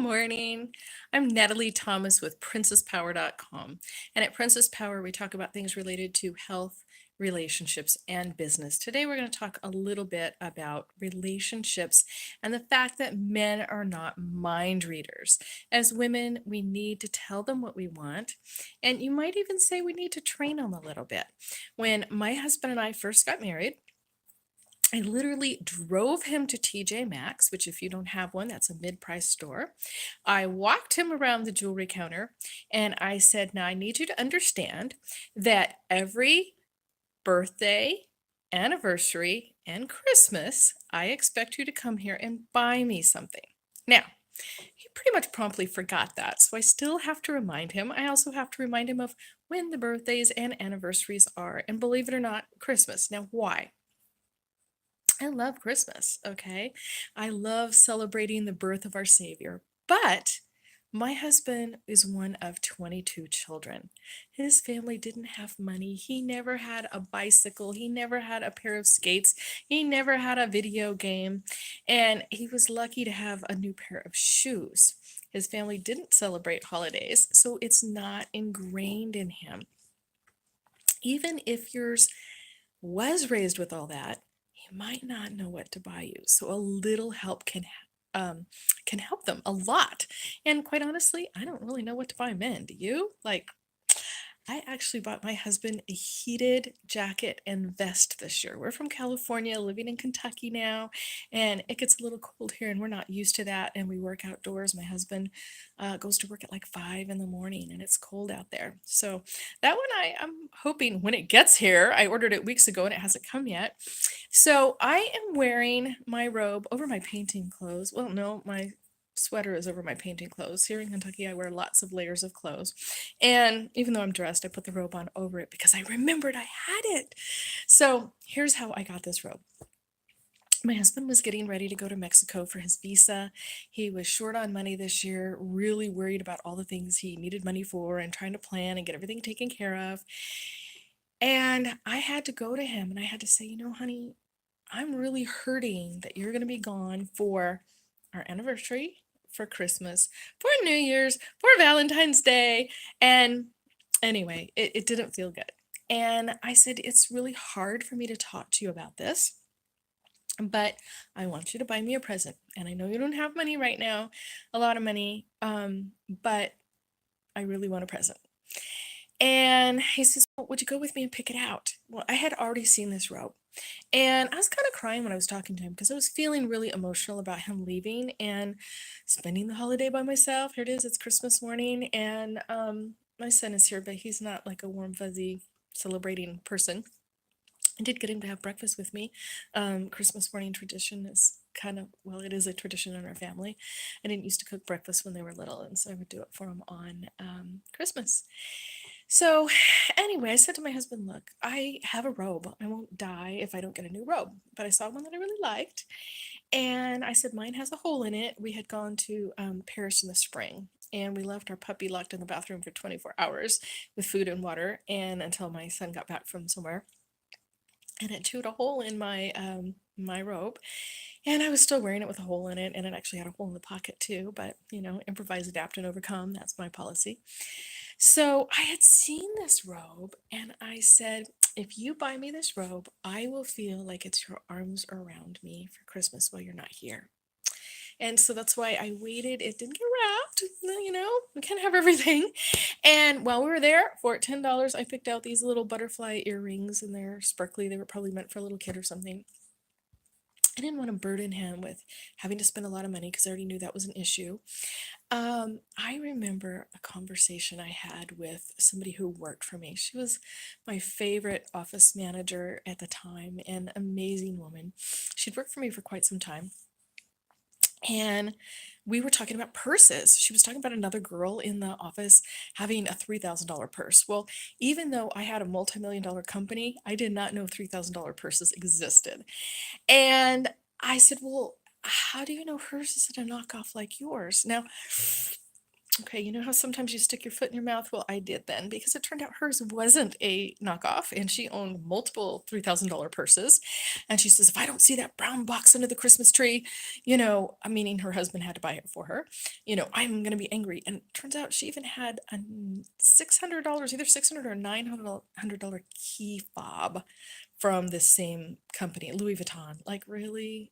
Morning. I'm Natalie Thomas with PrincessPower.com. And at Princess Power, we talk about things related to health, relationships, and business. Today, we're going to talk a little bit about relationships and the fact that men are not mind readers. As women, we need to tell them what we want. And you might even say we need to train them a little bit. When my husband and I first got married, I literally drove him to TJ Maxx, which, if you don't have one, that's a mid price store. I walked him around the jewelry counter and I said, "Now I need you to understand that every birthday, anniversary, and Christmas, I expect you to come here and buy me something." Now, he pretty much promptly forgot that. So I still have to remind him. I also have to remind him of when the birthdays and anniversaries are. And believe it or not, Christmas. Now, why? I love Christmas, okay? I love celebrating the birth of our Savior. But my husband is one of 22 children. His family didn't have money. He never had a bicycle. He never had a pair of skates. He never had a video game. And he was lucky to have a new pair of shoes. His family didn't celebrate holidays, so it's not ingrained in him. Even if yours was raised with all that, he might not know what to buy you. So a little help can help them a lot. And quite honestly, I don't really know what to buy men. Do you? Like, I actually bought my husband a heated jacket and vest this year. We're from California, living in Kentucky now, and it gets a little cold here, and we're not used to that. And we work outdoors. My husband goes to work at like 5 in the morning, and it's cold out there. So that one, I'm hoping when it gets here. I ordered it weeks ago, and it hasn't come yet. So I am wearing my robe over my painting clothes. Well, no, my sweater is over my painting clothes. Here in Kentucky, I wear lots of layers of clothes. And even though I'm dressed, I put the robe on over it because I remembered I had it. So here's how I got this robe. My husband was getting ready to go to Mexico for his visa. He was short on money this year, really worried about all the things he needed money for and trying to plan and get everything taken care of. And I had to go to him and I had to say, honey, I'm really hurting that you're going to be gone for our anniversary, for Christmas, for New Year's, for Valentine's Day. And anyway, it didn't feel good. And I said, it's really hard for me to talk to you about this, but I want you to buy me a present. And I know you don't have money right now, a lot of money, but I really want a present. And he says, "Well, would you go with me and pick it out?" Well, I had already seen this robe. And I was kind of crying when I was talking to him because I was feeling really emotional about him leaving and spending the holiday by myself. Here it is, it's Christmas morning, and my son is here, but he's not like a warm, fuzzy, celebrating person. I did get him to have breakfast with me. Christmas morning tradition is well, it is a tradition in our family. I didn't used to cook breakfast when they were little, and so I would do it for him on Christmas. So, anyway, I said to my husband, "Look, I have a robe. I won't die if I don't get a new robe." But I saw one that I really liked. And I said, "Mine has a hole in it." We had gone to Paris in the spring. And we left our puppy locked in the bathroom for 24 hours with food and water, and until my son got back from somewhere. And it chewed a hole in my robe. And I was still wearing it with a hole in it. And it actually had a hole in the pocket too. But, improvise, adapt, and overcome. That's my policy. So I had seen this robe and I said, "If you buy me this robe, I will feel like it's your arms around me for Christmas while you're not here." And so that's why I waited. It didn't get wrapped, we can't have everything. And while we were there, for $10, I picked out these little butterfly earrings and they're sparkly. They were probably meant for a little kid or something. I didn't want to burden him with having to spend a lot of money because I already knew that was an issue. I remember a conversation I had with somebody who worked for me. She was my favorite office manager at the time, an amazing woman. She'd worked for me for quite some time. And we were talking about purses. She was talking about another girl in the office having a $3,000 purse. Well, even though I had a multi-million-dollar company, I did not know $3,000 purses existed. And I said, "Well, how do you know hers isn't a knockoff like yours?" Now, Okay, you know how sometimes you stick your foot in your mouth? Well, I did then because it turned out hers wasn't a knockoff and she owned multiple $3,000 purses. And she says, if I don't see that brown box under the Christmas tree, meaning her husband had to buy it for her, I'm going to be angry. And it turns out she even had a $600, either 600 or $900 key fob from the same company, Louis Vuitton. Like, really?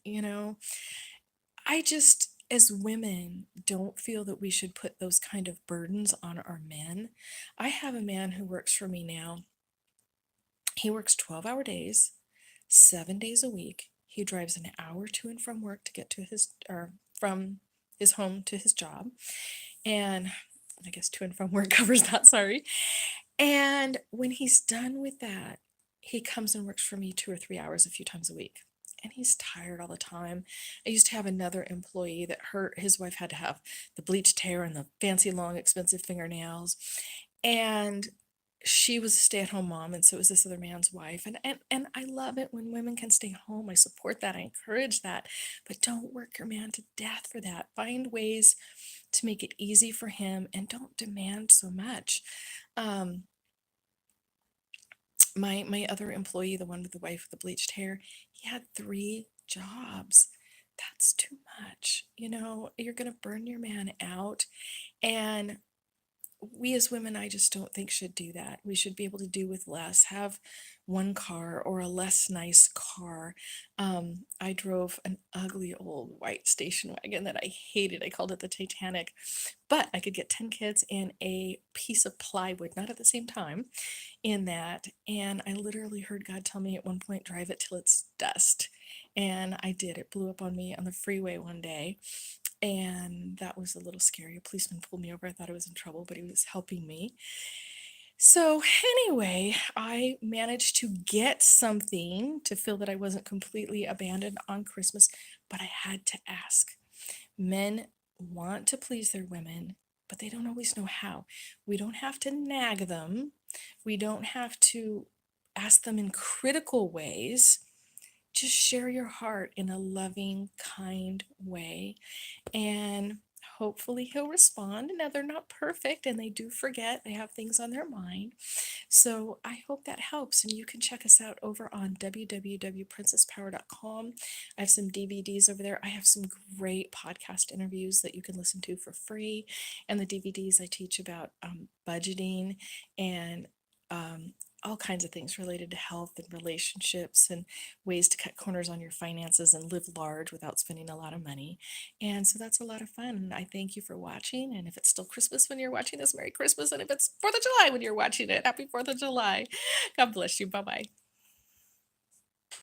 I just, as women, don't feel that we should put those kind of burdens on our men. I have a man who works for me now. He works 12-hour days, 7 days a week. He drives an hour to and from work to get to his, or from his home to his job. And I guess to and from work covers that, sorry. And when he's done with that, he comes and works for me 2 or 3 hours a few times a week. And he's tired all the time. I used to have another employee that his wife had to have the bleached hair and the fancy long expensive fingernails. And she was a stay-at-home mom, and so was this other man's wife. And I love it when women can stay home. I support that. I encourage that. But don't work your man to death for that. Find ways to make it easy for him and don't demand so much. Um, my other employee, the one with the wife with the bleached hair, he had 3 jobs. That's too much. You're going to burn your man out. And we as women, I just don't think should do that. We should be able to do with less, have one car or a less nice car. I drove an ugly old white station wagon that I hated. I called it the Titanic, but I could get 10 kids and a piece of plywood, not at the same time, in that. And I literally heard God tell me at one point, drive it till it's dust. And I did. It blew up on me on the freeway one day. And that was a little scary. A policeman pulled me over. I thought I was in trouble, but he was helping me. So, anyway, I managed to get something to feel that I wasn't completely abandoned on Christmas, but I had to ask. Men want to please their women, but they don't always know how. We don't have to nag them, we don't have to ask them in critical ways. Just share your heart in a loving, kind way, and hopefully he'll respond. Now, they're not perfect and they do forget, they have things on their mind. So I hope that helps. And you can check us out over on www.princesspower.com. I have some DVDs over there. I have some great podcast interviews that you can listen to for free. And the DVDs, I teach about budgeting and all kinds of things related to health and relationships and ways to cut corners on your finances and live large without spending a lot of money. And so that's a lot of fun. I thank you for watching. And if it's still Christmas when you're watching this, Merry Christmas. And if it's 4th of July when you're watching it, Happy 4th of July. God bless you. Bye bye.